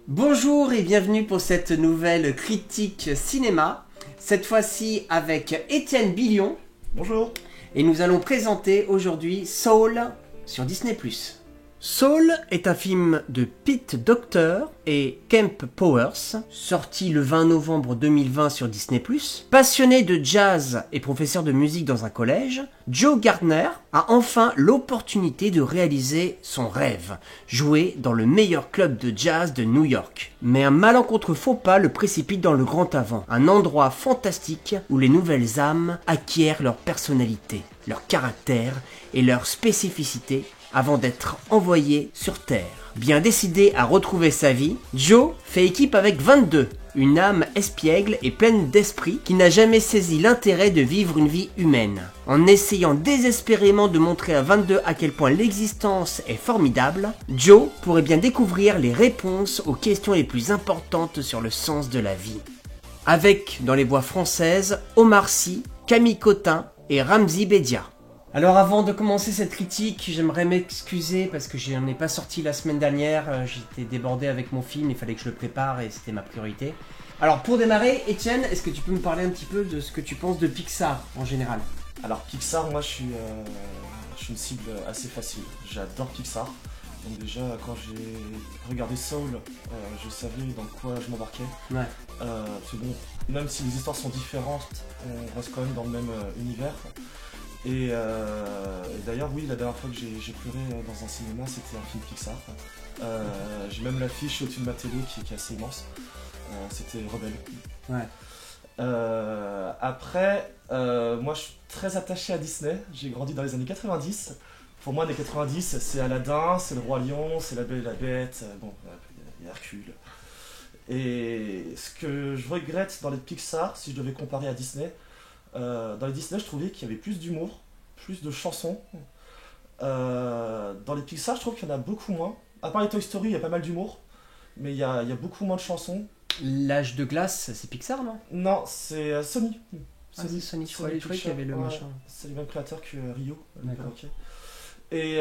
Bonjour et bienvenue pour cette nouvelle critique cinéma, cette fois-ci avec Étienne Billion. Bonjour. Et nous allons présenter aujourd'hui Soul sur Disney+. Soul est un film de Pete Docter et Kemp Powers, sorti le 20 novembre 2020 sur Disney+. Passionné de jazz et professeur de musique dans un collège, Joe Gardner a enfin l'opportunité de réaliser son rêve, jouer dans le meilleur club de jazz de New York. Mais un malencontreux faux pas le précipite dans le grand avant, un endroit fantastique où les nouvelles âmes acquièrent leur personnalité, leur caractère et leur spécificité avant d'être envoyé sur Terre. Bien décidé à retrouver sa vie, Joe fait équipe avec 22, une âme espiègle et pleine d'esprit qui n'a jamais saisi l'intérêt de vivre une vie humaine. En essayant désespérément de montrer à 22 à quel point l'existence est formidable, Joe pourrait bien découvrir les réponses aux questions les plus importantes sur le sens de la vie. Avec, dans les voix françaises, Omar Sy, Camille Cotin et Ramzy Bedia. Alors avant de commencer cette critique, j'aimerais m'excuser parce que je n'en ai pas sorti la semaine dernière, j'étais débordé avec mon film, il fallait que je le prépare et c'était ma priorité. Alors pour démarrer, Étienne, est-ce que tu peux me parler un petit peu de ce que tu penses de Pixar en général? Alors Pixar, moi je suis une cible assez facile, j'adore Pixar. Donc déjà quand j'ai regardé Soul, je savais dans quoi je m'embarquais. Ouais. Parce que bon, même si les histoires sont différentes, on reste quand même dans le même univers. Et d'ailleurs oui, la dernière fois que j'ai pleuré dans un cinéma, c'était un film Pixar. J'ai même l'affiche au-dessus de ma télé qui est assez immense. C'était Rebelle. Ouais. Après, moi je suis très attaché à Disney, j'ai grandi dans les années 90. Pour moi, les 90, c'est Aladdin, c'est le Roi Lion, c'est la Belle et la Bête, bon, il y a Hercule. Et ce que je regrette dans les Pixar, si je devais comparer à Disney, dans les Disney, je trouvais qu'il y avait plus d'humour, plus de chansons. Dans les Pixar, je trouve qu'il y en a beaucoup moins. À part les Toy Story, il y a pas mal d'humour, mais il y a beaucoup moins de chansons. L'âge de glace, c'est Pixar, non? Non, c'est Sony. Sony, je croyais qu'il y avait le machin. C'est le même créateur que Rio. D'accord. Et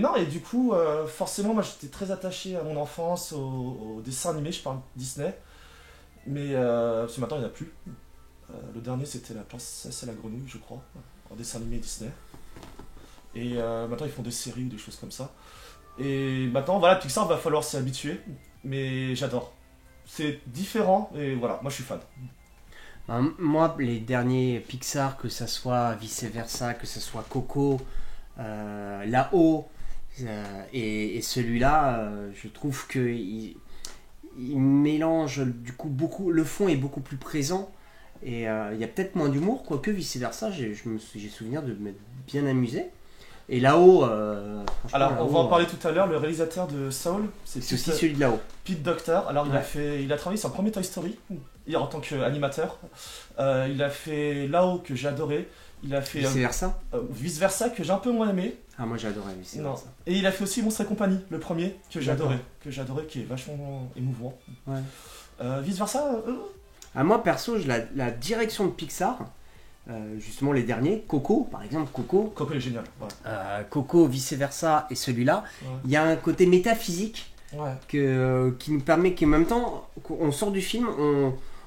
non, et du coup, forcément, moi j'étais très attaché à mon enfance, aux dessins animés, je parle Disney. Mais parce que maintenant il n'y en a plus. Le dernier c'était La Princesse et la Grenouille, je crois, en dessin animé Disney. Et maintenant ils font des séries ou des choses comme ça. Et maintenant, voilà, Pixar, va falloir s'y habituer. Mais j'adore. C'est différent et voilà, moi je suis fan. Moi, les derniers Pixar, que ça soit Vice Versa, que ça soit Coco, là-haut et celui-là, je trouve que il mélange du coup beaucoup, le fond est beaucoup plus présent et il y a peut-être moins d'humour, quoique Vice Versa, j'ai souvenir de m'être bien amusé. Et là-haut, alors on va en là-haut, parler tout à l'heure, le réalisateur de Soul, c'est aussi celui de là-haut. Pete Docter. Alors Ouais. il a travaillé sur le premier Toy Story en tant qu'animateur. Il a fait Là-haut que j'ai adoré. Il a fait Vice Versa. Vice Versa que j'ai un peu moins aimé. Ah, moi j'ai adoré Vice Non. Versa. Et il a fait aussi Monstres et compagnie, le premier que j'ai D'accord. adoré, qui est vachement émouvant. Ouais. Vice Versa, Ah, moi perso, la direction de Pixar, justement les derniers, Coco par exemple, Coco, Coco est génial. Ouais. Coco, Vice Versa et celui-là, il y a un côté métaphysique Ouais. qui nous permet qu'en même temps, on sort du film,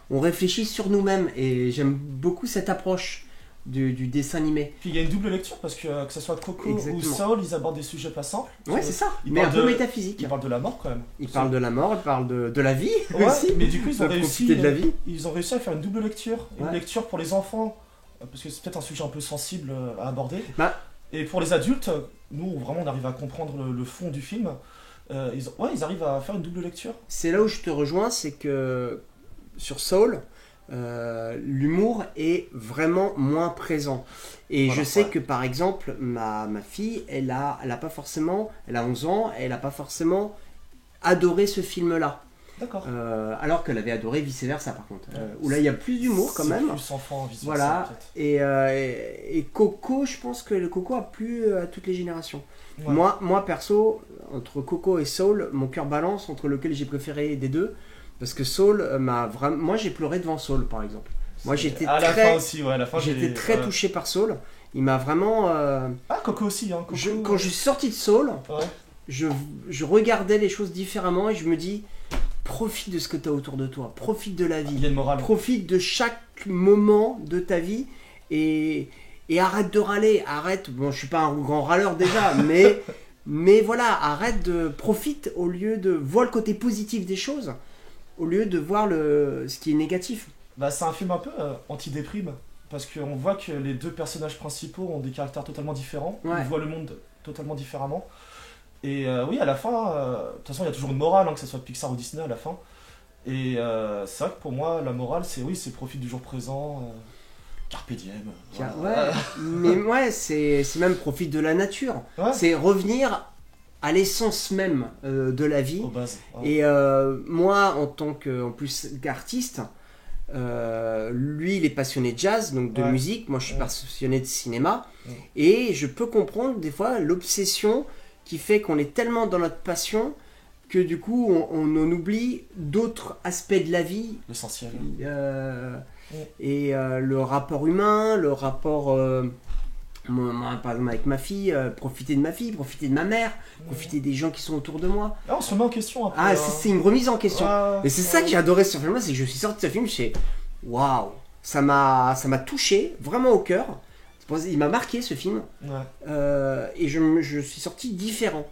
on réfléchit sur nous-mêmes et j'aime beaucoup cette approche du dessin animé. Puis il y a une double lecture parce que ce soit Coco Exactement. ou Soul, ils abordent des sujets pas simples. Ouais, c'est ça, Ils mais un parlent peu de- métaphysique. Ils parlent de la mort quand même. Ils parlent de la mort, ils parlent de la vie Ouais, aussi. mais du coup ils ont De réussi. profiter de la vie. Ils ont réussi à faire une double lecture, une Ouais. lecture pour les enfants parce que c'est peut-être un sujet un peu sensible à aborder. Bah. Et pour les adultes, nous vraiment on arrive à comprendre le fond du film. Ils arrivent à faire une double lecture. C'est là où je te rejoins, c'est que sur Soul, l'humour est vraiment moins présent. Et Voilà, je sais ouais. que par exemple, ma fille, elle a pas forcément, elle a 11 ans, elle a pas forcément adoré ce film-là. D'accord. Alors qu'elle avait adoré Vice Versa par contre. Où là il y a plus d'humour quand même. Plus enfant, vice versa, Voilà. peut-être. Et Coco, je pense que le Coco a plu à toutes les générations. Ouais. Moi perso, entre Coco et Soul, mon cœur balance entre lequel j'ai préféré des deux. Parce que Soul m'a vraiment. Moi j'ai pleuré devant Soul par exemple. Moi j'étais À la fin aussi, ouais, à la fin j'étais très ouais. touché par Soul. Il m'a vraiment. Ah, Coco aussi, hein. Coco, Quand je suis sorti de Soul, ouais. je, je regardais les choses différemment et je me dis, profite de ce que tu as autour de toi, profite de la Il y a vie, une morale. profite de chaque moment de ta vie et, et arrête de râler, arrête, bon je suis pas un grand râleur déjà, mais voilà, profite au lieu de voir le côté positif des choses, au lieu de voir ce qui est négatif. Bah, c'est un film un peu anti-déprime, parce qu'on voit que les deux personnages principaux ont des caractères totalement différents, Ouais. ils voient le monde totalement différemment. Et oui, à la fin, de toute façon, il y a toujours une morale, hein, que ce soit Pixar ou Disney à la fin. Et c'est vrai que pour moi, la morale, c'est oui, c'est profite du jour présent, carpe diem. Voilà. Ouais, mais ouais, c'est même profite de la nature. Ouais. C'est revenir à l'essence même de la vie. Aux bases. Ouais. Et moi, en tant en plus qu'artiste, lui, il est passionné de jazz, donc de Ouais. musique. Moi, je suis Ouais. passionné de cinéma. Ouais. Et je peux comprendre des fois l'obsession qui fait qu'on est tellement dans notre passion que du coup, on en oublie d'autres aspects de la vie. L'essentiel. Et le rapport humain, le rapport moi, par exemple avec ma fille, profiter de ma fille, profiter de ma mère, profiter des gens qui sont autour de moi. Là, on se remet en question un peu. Ah, c'est une remise en question. Ouais, Et c'est ça que j'ai adoré sur ce film, c'est que je suis sorti de ce film, je suis waouh, ça m'a touché vraiment au cœur. Il m'a marqué ce film. Ouais. Et je suis sorti différent.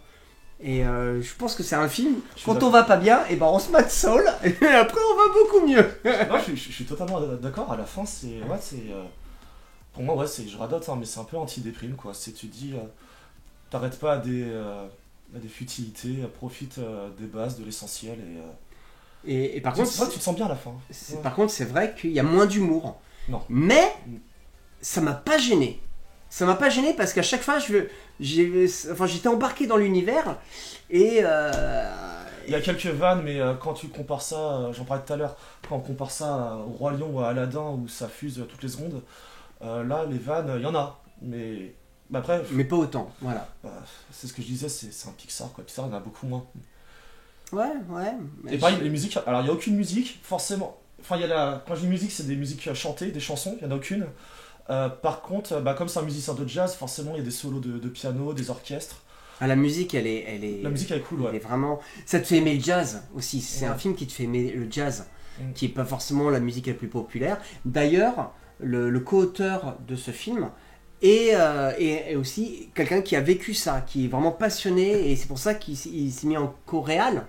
Et je pense que c'est un film, Je suis quand on va pas bien, et ben on se mate Soul, et après on va beaucoup mieux. Non, je suis totalement d'accord. À la fin, c'est. Ouais, c'est. Pour moi, ouais, c'est. Je radote, hein, mais c'est un peu anti-déprime, quoi. C'est, tu dis. T'arrêtes pas à des futilités, profite des bases, de l'essentiel. Et par C'est contre, vrai que tu te sens bien à la fin. Ouais. par contre, c'est vrai qu'il y a moins d'humour. Non. Mais ça m'a pas gêné. Ça m'a pas gêné parce qu'à chaque fois, j'étais embarqué dans l'univers et Il y a quelques vannes, mais quand tu compares ça, j'en parlais tout à l'heure, quand on compare ça au Roi Lion ou à Aladdin où ça fuse toutes les secondes, là, les vannes, il y en a. Mais bah, après, mais pas autant. Voilà. c'est ce que je disais, c'est un Pixar, quoi. Pixar, il y en a beaucoup moins. Ouais. Et pareil, les musiques, alors il n'y a aucune musique, forcément. Enfin, quand je dis musique, c'est des musiques chantées, des chansons, il n'y en a aucune. Par contre, comme c'est un musicien de jazz, forcément il y a des solos de piano, des orchestres. Ah, la musique, elle est. La musique elle est cool, Elle est ouais. vraiment. Ça te fait aimer le jazz aussi. C'est Ouais. un film qui te fait aimer le jazz, Mm. qui est pas forcément la musique la plus populaire. D'ailleurs, le co-auteur de ce film est aussi quelqu'un qui a vécu ça, qui est vraiment passionné, et c'est pour ça qu'il s'est mis en coréal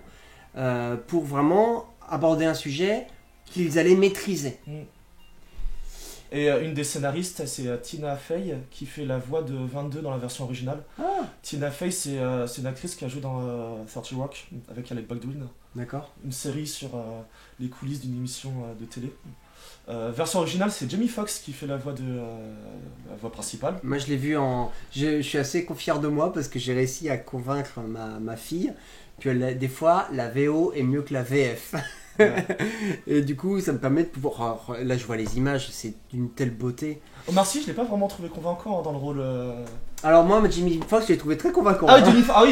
pour vraiment aborder un sujet qu'ils allaient maîtriser. Et une des scénaristes, c'est Tina Fey qui fait la voix de 22 dans la version originale. Ah, Tina Fey, c'est une actrice qui a joué dans 30 Rock avec Alec Baldwin, d'accord. une série sur les coulisses d'une émission de télé. Version originale, c'est Jamie Foxx qui fait la voix la voix principale. Moi, je l'ai vu je suis assez fier de moi parce que j'ai réussi à convaincre ma fille que des fois, la VO est mieux que la VF. Ouais. Et du coup, ça me permet de pouvoir. Là, je vois les images, c'est d'une telle beauté. Omar Sy, je l'ai pas vraiment trouvé convaincant dans le rôle. Alors, moi, Jimmy Fox, je l'ai trouvé très convaincant. Ah oui, Jamie Foxx, ah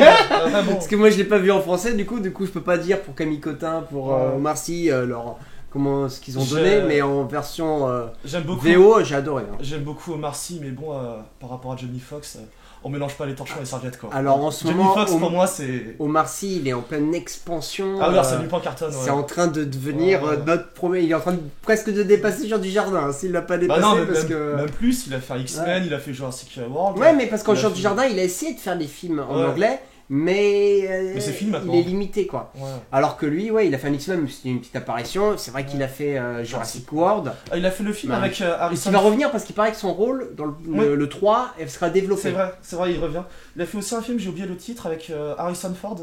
oui, bah, bon. Parce que moi, je l'ai pas vu en français, du coup, je peux pas dire pour Camille Cotin, pour Ouais. Omar Sy, ce qu'ils ont Je- donné, mais en version J'aime beaucoup. VO, j'ai adoré. Hein. J'aime beaucoup Omar Sy, mais bon, par rapport à Jamie Foxx, on mélange pas les torchons et les serviettes, quoi. Alors, en ce Jamie moment, Foxx, pour moi, c'est. Omar Sy, il est en pleine expansion. Ah oui, alors, c'est Lupin Carton, ouais. C'est en train de devenir Ouais. notre premier. Il est en train presque de dépasser Jean du Jardin, s'il l'a pas Bah dépassé. non, mais parce même, que... même plus, il a fait X-Men, il a fait Jurassic World. Ouais, mais parce qu'en il a Jean fait- du Jardin, il a essayé de faire des films en Ouais. anglais, mais, c'est fini maintenant. il est limité, quoi. Ouais. Alors que lui, ouais, il a fait un X-Men, c'était une petite apparition. C'est vrai qu'il a fait Jurassic World. Ah, il a fait le film Bah, avec Et Harrison. il va revenir parce qu'il paraît que son rôle dans le 3 elle sera développé. C'est vrai, il revient. Il a fait aussi un film, j'ai oublié le titre, avec Harrison Ford.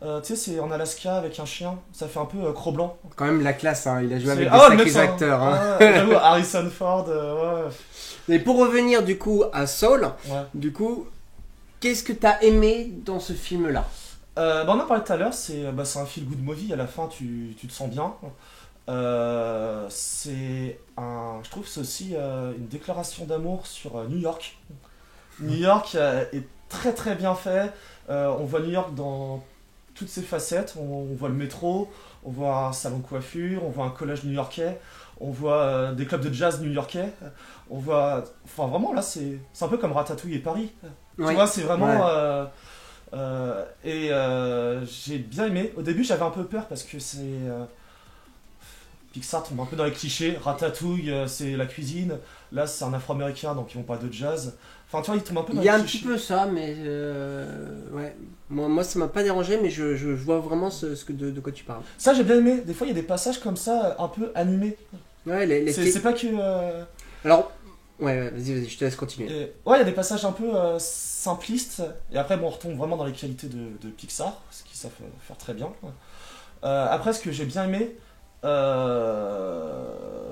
Tu sais, c'est en Alaska avec un chien. Ça fait un peu Cro-Blanc. Quand même la classe, hein. Il a joué avec des Ah ouais, le mec, sacrés c'est un- acteurs. Hein. Ah ouais, j'avoue, Harrison Ford, ouais. Et pour revenir du coup à Soul, Ouais. du coup, qu'est-ce que t'as aimé dans ce film-là? On en a parlé tout à l'heure, c'est un feel good movie, à la fin tu te sens bien. Je trouve que c'est aussi une déclaration d'amour sur New York. New York est très très bien fait. On voit New York dans toutes ses facettes. On voit le métro, on voit un salon de coiffure, on voit un collège new-yorkais, on voit des clubs de jazz new-yorkais. On voit, enfin vraiment là c'est un peu comme Ratatouille et Paris. Tu Oui. vois, c'est vraiment. Ouais. J'ai bien aimé. Au début, j'avais un peu peur parce que c'est. Pixar tombe un peu dans les clichés. Ratatouille, c'est la cuisine. Là, c'est un afro-américain, donc ils vont pas de jazz. Enfin, tu vois, ils tombent un peu dans Il y les a un clichés. petit peu ça, mais ouais. Moi, ça m'a pas dérangé, mais je vois vraiment de quoi tu parles. Ça, j'ai bien aimé. Des fois, il y a des passages comme ça, un peu animés. Ouais, C'est pas que. Alors, ouais, vas-y, je te laisse continuer. Ouais, il y a des passages un peu simplistes. Et après, bon, on retombe vraiment dans les qualités de Pixar, ce qu'ils savent faire très bien. Après, ce que j'ai bien aimé,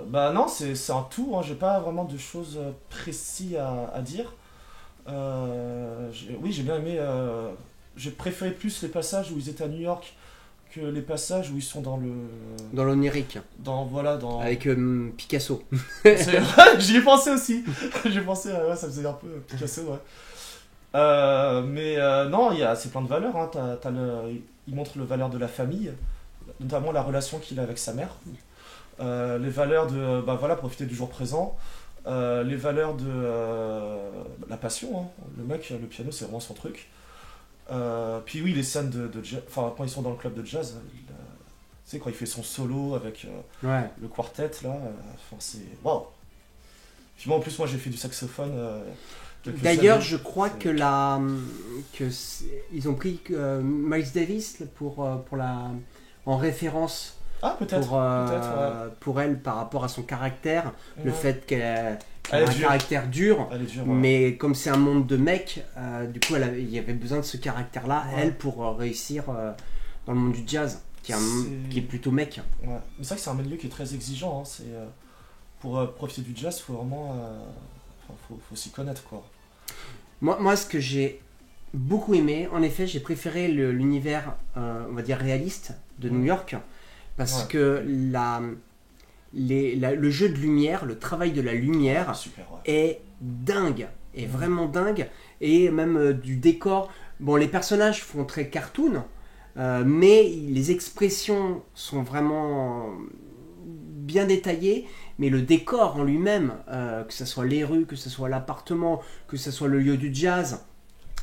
bah non, c'est un tout. Hein, j'ai pas vraiment de choses précises à dire. Oui, j'ai bien aimé. J'ai préféré plus les passages où ils étaient à New York que les passages où ils sont dans le. Dans l'onirique, Voilà, dans. avec Picasso. J'y ai pensé aussi. J'ai pensé, ouais, ça faisait un peu Picasso, ouais. Non, c'est plein de valeurs. Hein. Il montre le valeur de la famille, notamment la relation qu'il a avec sa mère. Les valeurs de bah, voilà, profiter du jour présent. Les valeurs de la passion. Hein. Le mec, le piano, c'est vraiment son truc. Puis oui, les scènes de jazz, enfin, quand ils sont dans le club de jazz, tu sais, quand il fait son solo avec Ouais. le quartet, là, enfin, c'est. Waouh! Puis moi, en plus, moi, j'ai fait du saxophone. D'ailleurs, années. je crois que ils ont pris Miles Davis en référence Ah, peut-être. Ouais. pour elle par rapport à son caractère, le Ouais. fait qu'elle a Elle est un dure. caractère dur. Elle est dure. Ouais. Mais comme c'est un monde de mecs, du coup, il y avait besoin de ce caractère-là, Ouais. elle, pour réussir dans le monde du jazz, qui est plutôt mec. Ouais. Mais c'est vrai que c'est un milieu qui est très exigeant. Hein. Pour profiter du jazz, faut vraiment. Faut s'y connaître, quoi. Moi, ce que j'ai beaucoup aimé, en effet, j'ai préféré l'univers, on va dire, réaliste de New York, parce Ouais. que le jeu de lumière, le travail de la lumière Super, ouais. est dingue, est vraiment dingue, et même du décor. Bon, les personnages font très cartoon, mais les expressions sont vraiment bien détaillées, mais le décor en lui-même, que ce soit les rues, que ce soit l'appartement, que ce soit le lieu du jazz.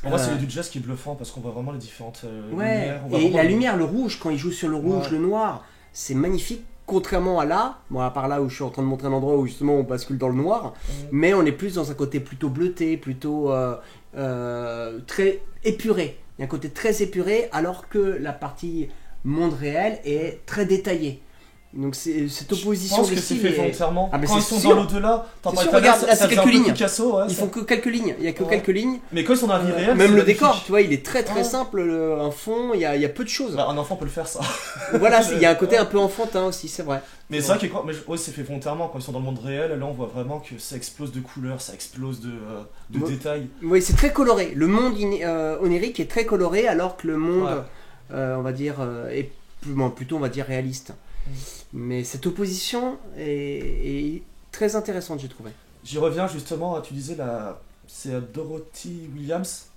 Pour moi, c'est du jazz qui est bluffant parce qu'on voit vraiment les différentes Ouais, lumières. On voit et vraiment la lumière, le rouge, quand il joue sur le rouge, Ouais. le noir, c'est magnifique. Contrairement à là, bon, à part là où je suis en train de montrer un endroit où justement on bascule dans le noir, mais on est plus dans un côté plutôt bleuté, plutôt très épuré. Il y a un côté très épuré, alors que la partie monde réel est très détaillée. Donc c'est cette opposition Je pense de que c'est style fait est- volontairement. Ah, mais Quand ils c'est sont sûr. dans l'au-delà, t'en C'est parles sûr, pas regarde, là, là, ça c'est faisait un quelques peu lignes. Picasso, ouais, Ils ça. font que quelques lignes, il y a que Ouais. quelques lignes. Mais quand ils sont dans la vie réelle, Même c'est le décor, magnifique. tu vois, il est très très Ouais. simple, un fond, il y a peu de choses. Bah, un enfant peut le faire, ça. Voilà, il y a un côté un peu enfantin aussi, c'est vrai. Mais c'est vrai que ouais, c'est fait volontairement. Quand ils sont dans le monde réel, là, on voit vraiment que ça explose de couleurs, ça explose de Ouais. détails. Oui, c'est très coloré. Le monde onirique est très coloré, alors que le monde, Ouais. on va dire, est plutôt, on va dire, réaliste. Mais cette opposition est très intéressante, j'ai trouvé. J'y reviens justement, tu disais, c'est Dorothy Williams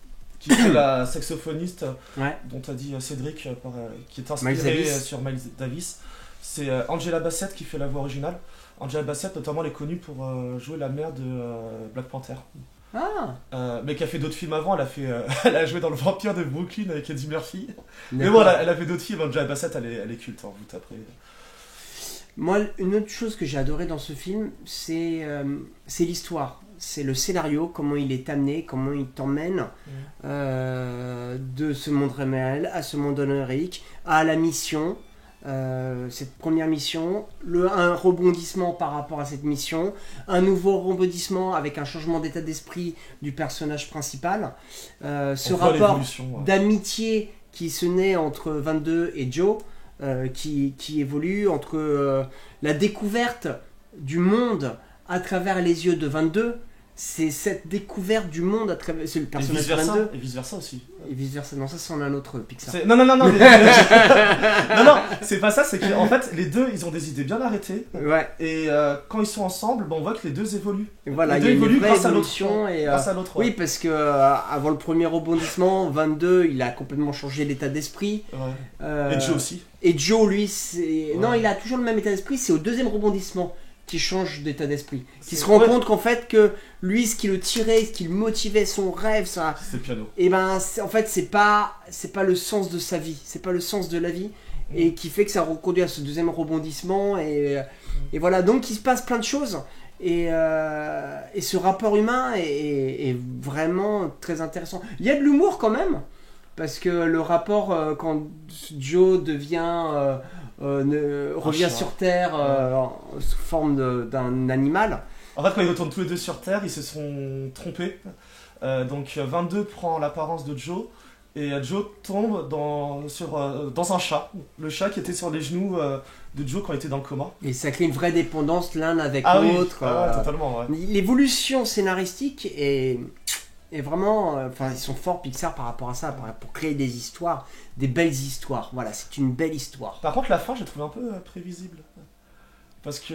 qui est la saxophoniste Ouais. dont tu as dit Cédric, qui est Miles inspirée Davis. sur Miles Davis. C'est Angela Bassett qui fait la voix originale. Angela Bassett, notamment, elle est connue pour jouer la mère de Black Panther. Ah, Mais qui a fait d'autres films avant. Elle a joué dans Le Vampire de Brooklyn avec Eddie Murphy. Mais d'accord. bon, elle a fait d'autres films. Angela Bassett, elle est culte. Hein, vous taperez. Moi, une autre chose que j'ai adoré dans ce film, c'est l'histoire. C'est le scénario, comment il est amené, comment il t'emmène de ce monde réel à ce monde onirique, à la mission, cette première mission, un rebondissement par rapport à cette mission, un nouveau rebondissement avec un changement d'état d'esprit du personnage principal, ce On voit rapport l'évolution, ouais. d'amitié qui se naît entre 22 et Joe, qui évolue entre la découverte du monde à travers les yeux de 22. C'est cette découverte du monde à travers. C'est le personnage de 22. Et vice versa aussi. Et vice versa. Non, ça, c'est un autre Pixar. Non, c'est pas ça, c'est qu'en fait, les deux, ils ont des idées bien arrêtées. Ouais, Et quand ils sont ensemble, on voit que les deux évoluent. et voilà, Les il deux y a une évoluent vraie grâce à l'autre. évolution. Et, Grâce à l'autre. oui, parce que avant le premier rebondissement, 22, il a complètement changé l'état d'esprit. Ouais. Et Joe aussi. Et Joe, lui, c'est. Ouais. Non, il a toujours le même état d'esprit, c'est au deuxième rebondissement qui change d'état d'esprit. Qui se rend compte qu'en fait, que lui, ce qui le tirait, ce qui le motivait, son rêve, ça. C'est le piano. Et ben, en fait, c'est pas le sens de sa vie, c'est pas le sens de la vie. Et qui fait que ça reconduit à ce deuxième rebondissement. Et voilà, donc il se passe plein de choses. Et ce rapport humain est vraiment très intéressant. Il y a de l'humour quand même. Parce que le rapport, quand Joe revient sur Terre sous forme d'un animal. En fait, quand ils retournent tous les deux sur Terre, ils se sont trompés. Donc 22 prend l'apparence de Joe. Et Joe tombe dans un chat. Le chat qui était sur les genoux de Joe quand il était dans le coma. Et ça crée une vraie dépendance l'un avec l'autre. Oui, totalement. Ouais. L'évolution scénaristique est vraiment... Enfin, ils sont forts Pixar par rapport à ça, pour créer des histoires, des belles histoires. Voilà, c'est une belle histoire. Par contre, la fin, j'ai trouvé un peu prévisible. Parce que...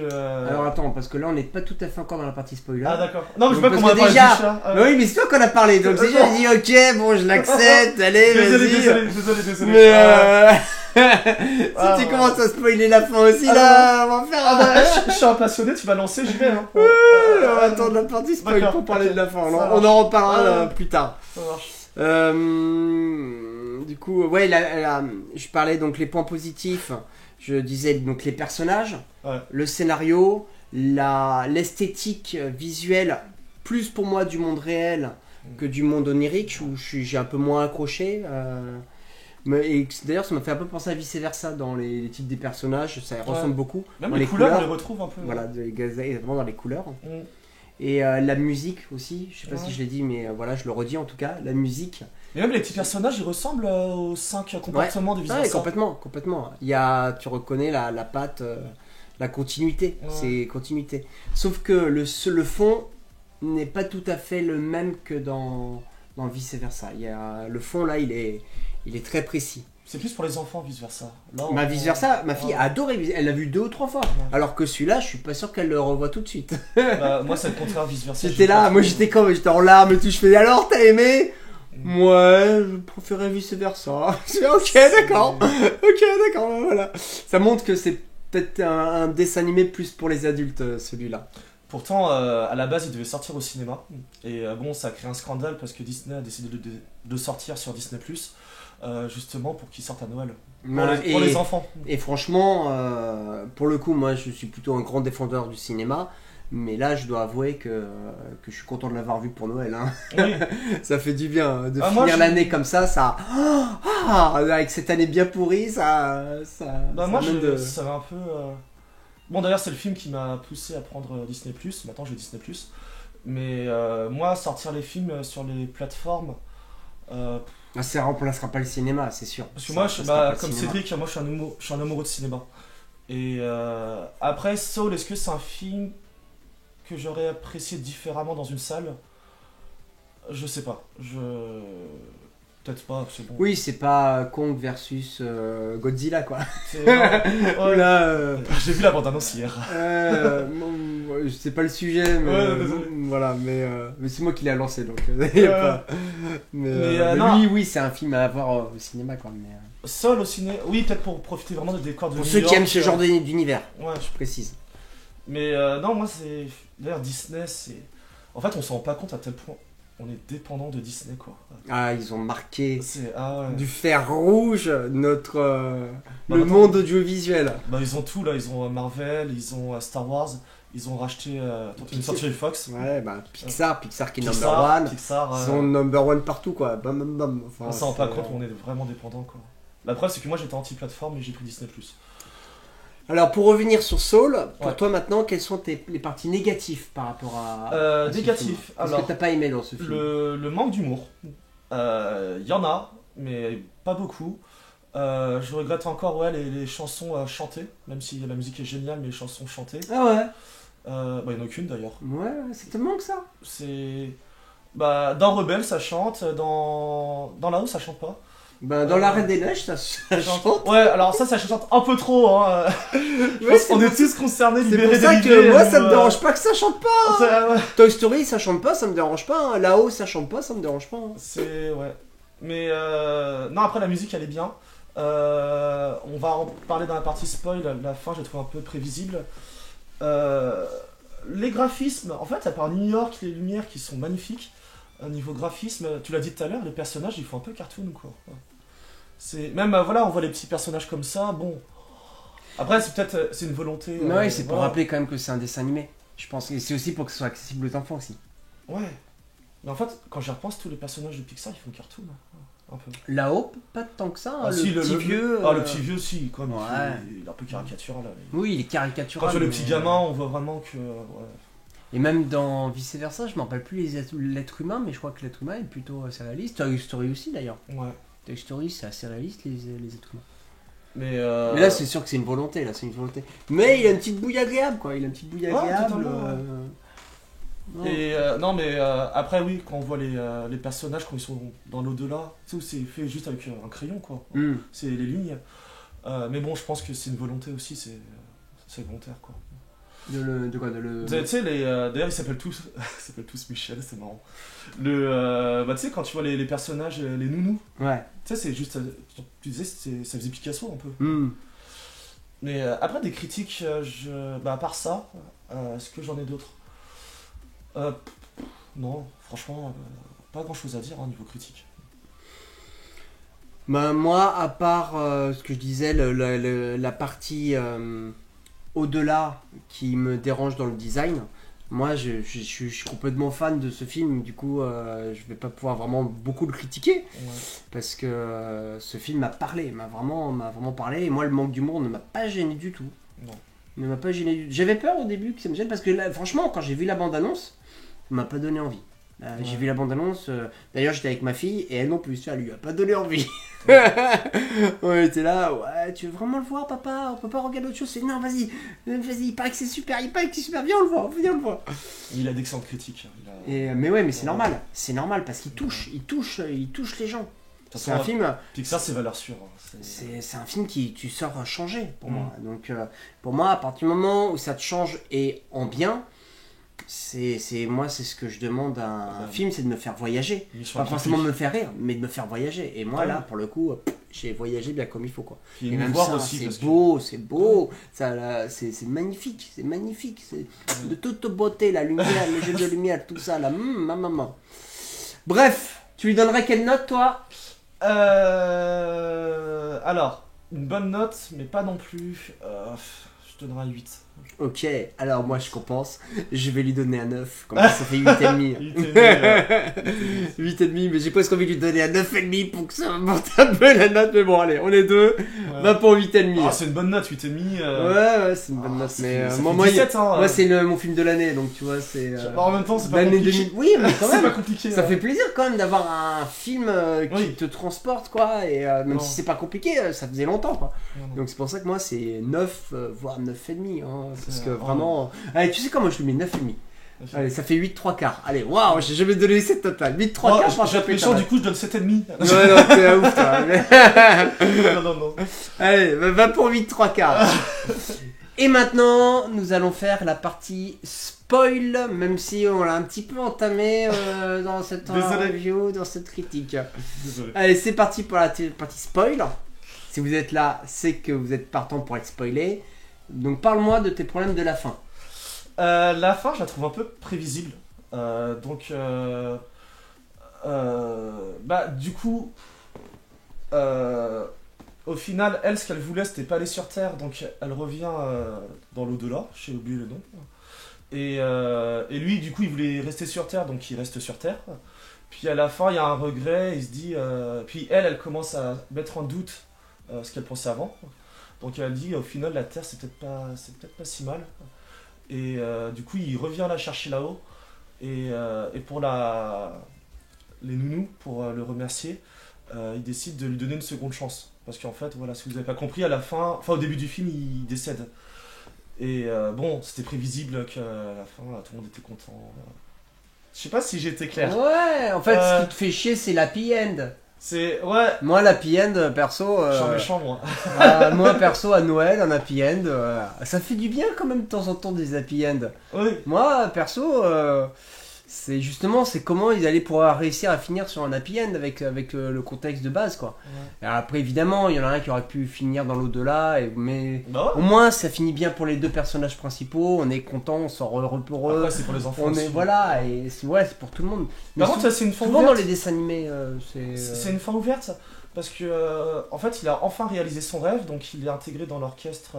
Alors attends, parce que là on n'est pas tout à fait encore dans la partie spoiler. Ah d'accord. Non mais je sais pas comment on a parlé du chat. Oui mais c'est toi qu'on a parlé, donc déjà j'ai dit ok, bon je l'accepte, allez désolé, vas-y. Désolé. Mais si tu commences à spoiler la fin aussi là, on va faire... je suis un passionné, tu vas lancer, j'y vais. Hein. On va attendre la partie spoil pour parler de la fin, on en reparlera plus tard. Ça marche. Du coup, ouais, je parlais donc les points positifs. Je disais donc les personnages, le scénario, l'esthétique visuelle, plus pour moi du monde réel que du monde onirique, où j'ai un peu moins accroché. Et d'ailleurs, ça m'a fait un peu penser à vice versa dans les types des personnages, ça ressemble beaucoup. Même les couleurs, on les retrouve un peu. Voilà, vraiment dans les couleurs. Et la musique aussi, je sais pas si je l'ai dit, mais voilà, je le redis en tout cas, la musique. Mais même les petits personnages, ils ressemblent aux 5 comportements des vice-versa. Complètement. Tu reconnais la patte, la continuité, c'est continuité. Sauf que le fond n'est pas tout à fait le même que dans vice-versa. Le fond là, il est très précis. C'est plus pour les enfants, vice-versa. Vice-versa, ma fille a adoré, elle l'a vu 2 ou 3 fois. Alors que celui-là, je suis pas sûr qu'elle le revoie tout de suite. Moi, c'est le contraire, vice-versa. J'étais là, moi j'étais en larmes et tout, je fais alors, t'as aimé? Ouais, je préférais vice versa. Ok, d'accord, voilà. Ça montre que c'est peut-être un dessin animé plus pour les adultes, celui-là. Pourtant, à la base, il devait sortir au cinéma. Et bon, ça a créé un scandale parce que Disney a décidé de sortir sur Disney+, justement pour qu'il sorte à Noël. Pour les enfants. Et franchement, pour le coup, moi, je suis plutôt un grand défendeur du cinéma. Mais là, je dois avouer que je suis content de l'avoir vu pour Noël. Hein. Oui. Ça fait du bien de finir l'année comme ça. Avec cette année bien pourrie, ça va un peu... Bon, d'ailleurs, c'est le film qui m'a poussé à prendre Disney+. Maintenant, j'ai Disney+. Mais moi, sortir les films sur les plateformes... ça remplacera pas le cinéma, c'est sûr. Parce que moi, comme Cédric, moi, je suis un amoureux de cinéma. Et après, Soul, est-ce que c'est un film que j'aurais apprécié différemment dans une salle? Je sais pas. Peut-être pas, c'est bon. Oui, c'est pas Kong versus Godzilla, quoi. J'ai vu la bande-annonce hier. C'est pas le sujet, mais voilà, mais c'est moi qui l'ai lancé, donc oui, c'est un film à voir au cinéma, quoi. Seul au ciné, oui, peut-être pour profiter vraiment des décors de New York. Pour ceux qui aiment ce genre d'univers, je précise. Mais non, moi c'est... D'ailleurs Disney, c'est... En fait, on s'en rend pas compte à tel point on est dépendant de Disney, quoi. Ah, ils ont marqué du fer rouge le monde audiovisuel. Ils ont tout là, ils ont Marvel, ils ont Star Wars, ils ont racheté Century Fox. Ouais, Pixar qui est number one. Ils sont number one partout, quoi. Enfin, on s'en rend pas compte, on est vraiment dépendant, quoi. La preuve, c'est que moi j'étais anti-plateforme et j'ai pris Disney+. Alors pour revenir sur Soul, pour toi maintenant, quelles sont les parties négatives par rapport à négatif. Qu'est-ce que t'as pas aimé dans ce film? Le manque d'humour. Il y en a, mais pas beaucoup. Je regrette encore les chansons chantées, même si la musique est géniale, mais les chansons chantées. Ah ouais. Il n'y en a aucune d'ailleurs. Ouais, ça te manque ça? Dans Rebelle ça chante, dans là-haut ça chante pas. Dans La Reine des Neiges, ça chante. Ouais, alors ça chante un peu trop. Hein. On est tous concernés, libérés de l'idée. C'est pour ça que moi, ça me dérange pas que ça chante pas. Toy Story, ça chante pas, ça me dérange pas. Là-haut, ça chante pas, ça me dérange pas. Ouais. Mais non, après la musique, elle est bien. On va en parler dans la partie spoil. La fin, j'ai trouvé un peu prévisible. Les graphismes, en fait, à part New York, les lumières qui sont magnifiques, au niveau graphisme, tu l'as dit tout à l'heure, les personnages, ils font un peu cartoon, quoi. C'est même, voilà, on voit les petits personnages comme ça, bon. Après, c'est peut-être c'est une volonté. Ouais, c'est pour voilà. rappeler quand même que c'est un dessin animé. Je pense, et c'est aussi pour que ce soit accessible aux enfants aussi. Ouais. Mais en fait, quand j'y repense, tous les personnages de Pixar, ils font cartoon. Un peu. Là-haut, pas tant que ça. Ah, le si, petit vieux. le petit vieux, si, quand même. Ouais. Il est un peu caricatural. Là. Oui, il est Quand caricatural. tu vois le mais- petit gamin, on voit vraiment que. Ouais. Et même dans vice versa, je me rappelle plus l'être humain, mais je crois que l'être humain est plutôt assez réaliste. Toy Story aussi d'ailleurs. Ouais. Toy Story, c'est assez réaliste les êtres humains. Mais Mais là, c'est sûr que c'est une volonté. Là, c'est une volonté. Mais il a une petite bouille agréable, quoi. Il a une petite bouille agréable. totalement, ouais. Non. Et non, mais après, oui, quand on voit les personnages, quand ils sont dans l'au-delà, tu sais, c'est fait juste avec un crayon, quoi. Hmm. C'est les lignes. Mais bon, je pense que c'est une volonté aussi, c'est volontaire, quoi. De quoi de le... Tu sais, d'ailleurs, ils s'appellent tous, ils s'appellent tous Michel, c'est marrant. Bah, tu sais, quand tu vois les personnages, les nounous, Ouais. tu sais, c'est juste, tu disais, ça faisait Picasso un peu. Hmm. Mais après, des critiques, bah, à part ça, est-ce que j'en ai d'autres Non, franchement, pas grand-chose à dire hein, niveau critique. Bah, moi, à part ce que je disais, la partie au-delà qui me dérange dans le design, moi je suis complètement fan de ce film, du coup je vais pas pouvoir vraiment beaucoup le critiquer, Ouais. parce que ce film m'a parlé, m'a vraiment parlé, et moi le manque d'humour ne m'a pas gêné du tout. Non. Ne m'a pas gêné du tout. J'avais peur au début que ça me gêne, parce que là, franchement, quand j'ai vu la bande-annonce, ça m'a pas donné envie. J'ai Ouais. vu la bande-annonce, d'ailleurs j'étais avec ma fille, et elle non plus, ça lui a pas donné envie. On était là, ouais, tu veux vraiment le voir, papa? On peut pas regarder autre chose? C'est non, vas-y, il paraît que c'est super, viens on le voit, viens on le voit. Il a d'excellentes critiques. Mais ouais, mais c'est normal parce qu'il touche les gens. De toute C'est un façon, film, Pixar, c'est valeur sûre. Hein. c'est un film qui tu sors changé pour Mm. moi. Donc pour moi, à partir du moment où ça te change et en bien, c'est ce que je demande à un Ouais. film, c'est de me faire voyager. Mission Pas forcément de me accomplie. faire rire, mais de me faire voyager. Et moi, Ouais. là, pour le coup, j'ai voyagé bien comme il faut, quoi. Puis Et nous même voir ça, aussi. parce c'est que- beau, c'est beau. Ça, là, c'est magnifique, c'est magnifique. C'est de toute beauté, la lumière, les jeux de lumière, tout ça, là. Ma maman. Bref, tu lui donnerais quelle note, toi? Alors, une bonne note, mais pas non plus. Je donnerai un 8. Ok, alors moi, je compense. Je vais lui donner un 9. Comme ça fait 8,5. 8,5, mais j'ai presque envie de lui donner un 9,5 pour que ça monte un peu la note. Mais bon, allez, on est deux. Va pour 8,5. Ah, c'est une bonne note, 8,5. Ouais, c'est une bonne note. Mais moi, moi, 17, hein, moi c'est mon film de l'année, donc tu vois, c'est. En même temps, c'est pas l'année compliqué. 2000. Oui, mais quand C'est pas même. compliqué. Ça hein. fait plaisir quand même d'avoir un film qui Oui. te transporte, quoi. Et même Non. si c'est pas compliqué, ça faisait longtemps, quoi. Non, non. Donc c'est pour ça que moi, c'est 9, voire 9,5. Hein, parce C'est que un- vraiment. Allez, tu sais comment je lui mets 9,5. Ok. Allez, ça fait 8 3 quarts. Allez, waouh, j'ai jamais donné 7 total. 8 3 Oh, quarts, je franchement, vais être méchant, du coup, je donne 7,5. Ouais, non, t'es un ouf, toi. non, non, non. Allez, va pour 8 3 quarts. Et maintenant, nous allons faire la partie spoil, même si on l'a un petit peu entamé dans cette Désolé. review, dans cette critique. Désolé. Allez, c'est parti pour la partie spoil. Si vous êtes là, c'est que vous êtes partant pour être spoilé. Donc parle-moi de tes problèmes de la fin. La fin, je la trouve un peu prévisible. Bah, du coup, au final, elle, ce qu'elle voulait, c'était pas aller sur Terre, donc elle revient dans l'au-delà, j'ai oublié le nom. Et lui, du coup, il voulait rester sur Terre, donc il reste sur Terre. Puis à la fin, il y a un regret, il se dit. Puis elle commence à mettre en doute ce qu'elle pensait avant. Donc elle dit, au final, la Terre, c'est peut-être pas si mal. Et du coup, il revient la chercher là-haut. Et pour les nounous, pour le remercier, il décide de lui donner une seconde chance. Parce qu'en fait, voilà, si vous n'avez pas compris, à la fin, au début du film, il décède. Et bon, c'était prévisible qu'à la fin, tout le monde était content. Je sais pas si j'étais clair. Ouais, en fait, ce qui te fait chier, c'est l'happy end. C'est. Ouais, Moi, l'happy end, perso. je suis un méchant, moi. Moi, perso, à Noël, un happy end, ça fait du bien quand même de temps en temps des happy end. Oui. Moi, perso, C'est justement, c'est comment ils allaient pouvoir réussir à finir sur un happy end avec le contexte de base, quoi. Ouais. Et après, évidemment, il y en a un qui aurait pu finir dans l'au-delà, mais Bah au ouais. moins, ça finit bien pour les deux personnages principaux. On est content, on sort heureux pour eux. Après, c'est pour les enfants On aussi. est, voilà, et c'est pour tout le monde. Mais Par contre, ça, c'est une fin souvent ouverte. dans les dessins animés, C'est une fin ouverte parce que en fait il a enfin réalisé son rêve, donc il est intégré dans l'orchestre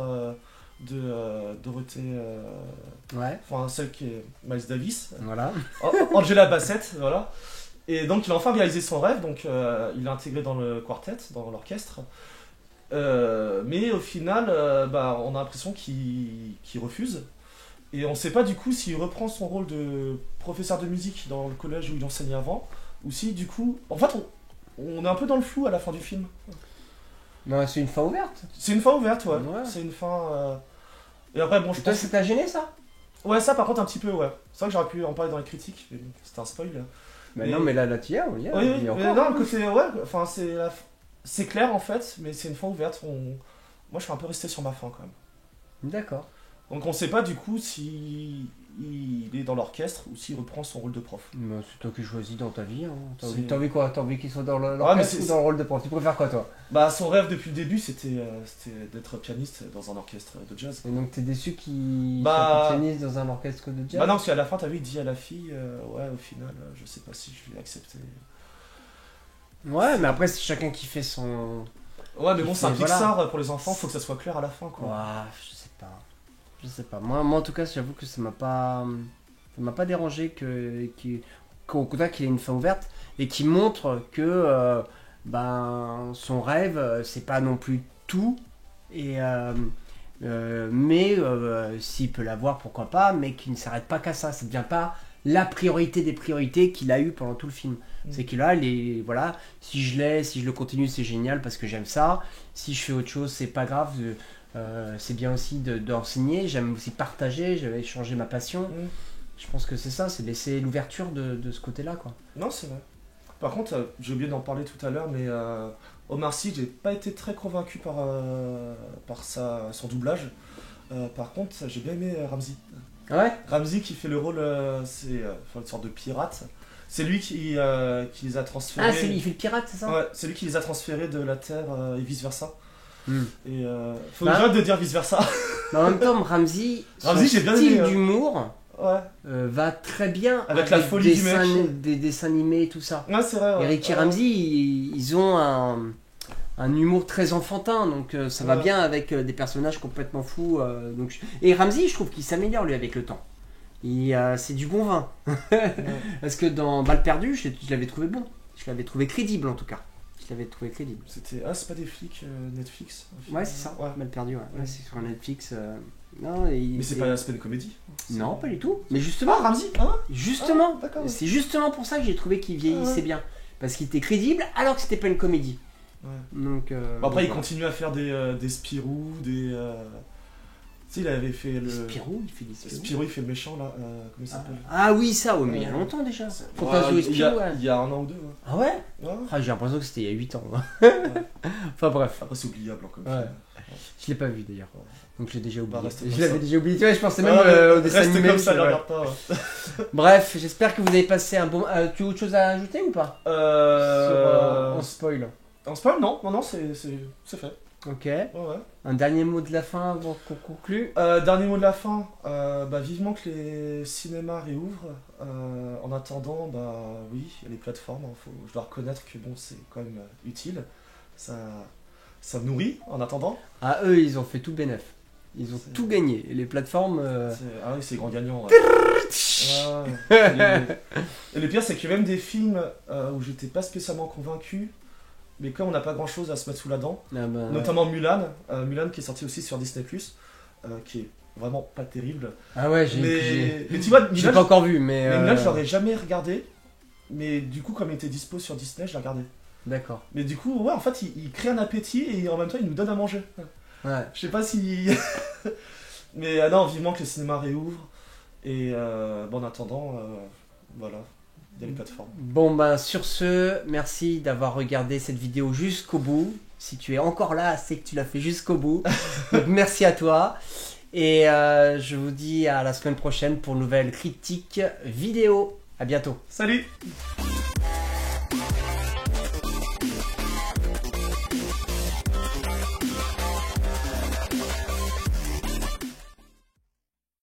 de Dorothée, Ouais, enfin celle qui est Miles Davis, voilà. Angela Bassett, voilà. Et donc il a enfin réalisé son rêve, donc il est intégré dans le quartet, dans l'orchestre. Mais au final, bah, on a l'impression qu'il refuse. Et on sait pas du coup s'il reprend son rôle de professeur de musique dans le collège où il enseignait avant, ou si du coup... En fait, on est un peu dans le flou à la fin du film. Non, c'est une fin ouverte. C'est une fin ouverte, ouais. Ouais. C'est une fin... Et après, bon, je Toi, pense... ça t'a gêné, ça? Ouais, ça par contre un petit peu, ouais. C'est vrai que j'aurais pu en parler dans les critiques, mais bon, c'était un spoil. Mais Mais- non, mais là, tu y es, on y est. Oui, on y oui, est mais encore. non, le côté... Ouais, enfin, c'est clair en fait, mais c'est une fin ouverte. Moi, je suis un peu resté sur ma fin quand même. D'accord. Donc on sait pas du coup si il est dans l'orchestre ou s'il reprend son rôle de prof. Bah, c'est toi qui choisis dans ta vie. Hein. C'est- T'as envie quoi? T'as envie qu'il soit dans mais l'orchestre c'est- ou dans le rôle de prof? Tu préfères quoi, toi? Bah son rêve depuis le début c'était d'être pianiste dans un orchestre de jazz. Et donc, t'es déçu qu'il Bah- soit pianiste dans un orchestre de jazz? Bah non parce qu'à la fin t'as vu il dit à la fille ouais au final je sais pas si je vais accepter. Ouais, mais après, c'est chacun qui fait son. Ouais mais bon c'est un Mais voilà. Pixar pour les enfants, faut que ça soit clair à la fin quoi. Ouah, je sais pas. Je sais pas. Moi en tout cas, j'avoue que ça m'a pas dérangé qu'au contraire qu'il ait une fin ouverte et qui montre que ben son rêve c'est pas non plus tout et mais s'il peut l'avoir pourquoi pas, mais qu'il ne s'arrête pas qu'à ça. Ça devient pas la priorité des priorités qu'il a eu pendant tout le film. C'est que là, voilà, si je l'ai, si je le continue, c'est génial parce que j'aime ça. Si je fais autre chose, c'est pas grave. C'est bien aussi d'enseigner. J'aime aussi partager. J'aime échanger ma passion. Mm. Je pense que c'est ça, c'est laisser l'ouverture de ce côté-là, quoi. Non c'est vrai. Par contre j'ai oublié d'en parler tout à l'heure mais Omar Sy j'ai pas été très convaincu par son doublage. Par contre j'ai bien aimé Ramsey. Ouais. Ramsey qui fait le rôle, c'est enfin, une sorte de pirate. C'est lui qui les a transférés. Ah, il fait le pirate, c'est ça? Ouais, c'est lui qui les a transférés de la Terre et vice versa. Hmm. Et faut Bah. déjà de dire vice versa. Mais en même temps, Ramsey, son Ramsey, j'ai bien style aimé, d'humour Ouais. va très bien Avec la folie du mec. des dessins animés et tout ça. Ouais, c'est vrai. Ouais. Et Ricky Ouais. Ramsey, ils ont un humour très enfantin, donc ça va Ouais. bien avec des personnages complètement fous. Et Ramsey, je trouve qu'il s'améliore lui avec le temps. C'est du bon vin. Parce que dans Balle perdue, je l'avais trouvé bon. Je l'avais trouvé crédible en tout cas. Je l'avais trouvé crédible. C'était. Ah, c'est pas des flics Netflix un film Ouais, c'est ça. Ouais. Balle perdue, ouais. Ouais, c'est sur Netflix. Non, Mais c'est pas une comédie. Non, pas du tout. Mais justement, Ah, Ramsey hein justement, Ah, d'accord. c'est justement pour ça que j'ai trouvé qu'il vieillissait Ah ouais. bien. Parce qu'il était crédible alors que c'était pas une comédie. Ouais. Donc, Bon, après, il voilà. continue à faire des Spirou, des. Tu sais, il avait fait le. Spirou, il fait des Spirou. Spirou, il fait le méchant là. Comment il s'appelle Ah oui, ça, ouais, mais il y a longtemps déjà. Fantasio et il y a- Spirou, ouais. il y a un an ou deux. Ouais. Ah ouais? Ouais. Ah, j'ai l'impression que c'était il y a 8 ans. Ouais. Enfin bref, Après, c'est oubliable comme Ouais. film. je l'ai pas vu d'ailleurs. Donc je l'ai déjà oublié. Bah, reste Je comme l'avais ça. déjà oublié. Tu vois, je pensais même Ouais, au dessin reste animé. comme ça, c'est ne vrai. regarde pas. Ouais. Bref, j'espère que vous avez passé un bon. Tu as autre chose à ajouter ou pas? On spoil. On spoil non, c'est fait. Ok. Ouais, ouais. Un dernier mot de la fin avant qu'on conclue. Dernier mot de la fin, vivement que les cinémas réouvrent. En attendant, oui, il y a les plateformes. Je dois reconnaître que bon, c'est quand même utile. Ça me nourrit en attendant. Ah, eux, ils ont fait tout bénef. Ils ont C'est- tout gagné. Et les plateformes. Ah oui, c'est grand gagnant. Ouais. Ouais. Et le pire, c'est que même des films où j'étais pas spécialement convaincu, mais comme on n'a pas grand chose à se mettre sous la dent, Ah bah, notamment Mulan, Mulan qui est sorti aussi sur Disney+, qui est vraiment pas terrible. Ah ouais, Mais tu vois, j'ai Mulan, pas encore vu, mais. mais Mulan, je l'aurais jamais regardé, mais du coup, comme il était dispo sur Disney, je l'ai regardé. D'accord. Mais du coup, ouais, en fait, il crée un appétit et en même temps, il nous donne à manger. Ouais. Je sais pas si. Mais non, vivement que le cinéma réouvre. Et en attendant, voilà, il y a les plateformes. Bon ben sur ce, merci d'avoir regardé cette vidéo jusqu'au bout. Si tu es encore là, c'est que tu l'as fait jusqu'au bout. Donc merci à toi. Et je vous dis à la semaine prochaine pour une nouvelle critique vidéo. À bientôt. Salut!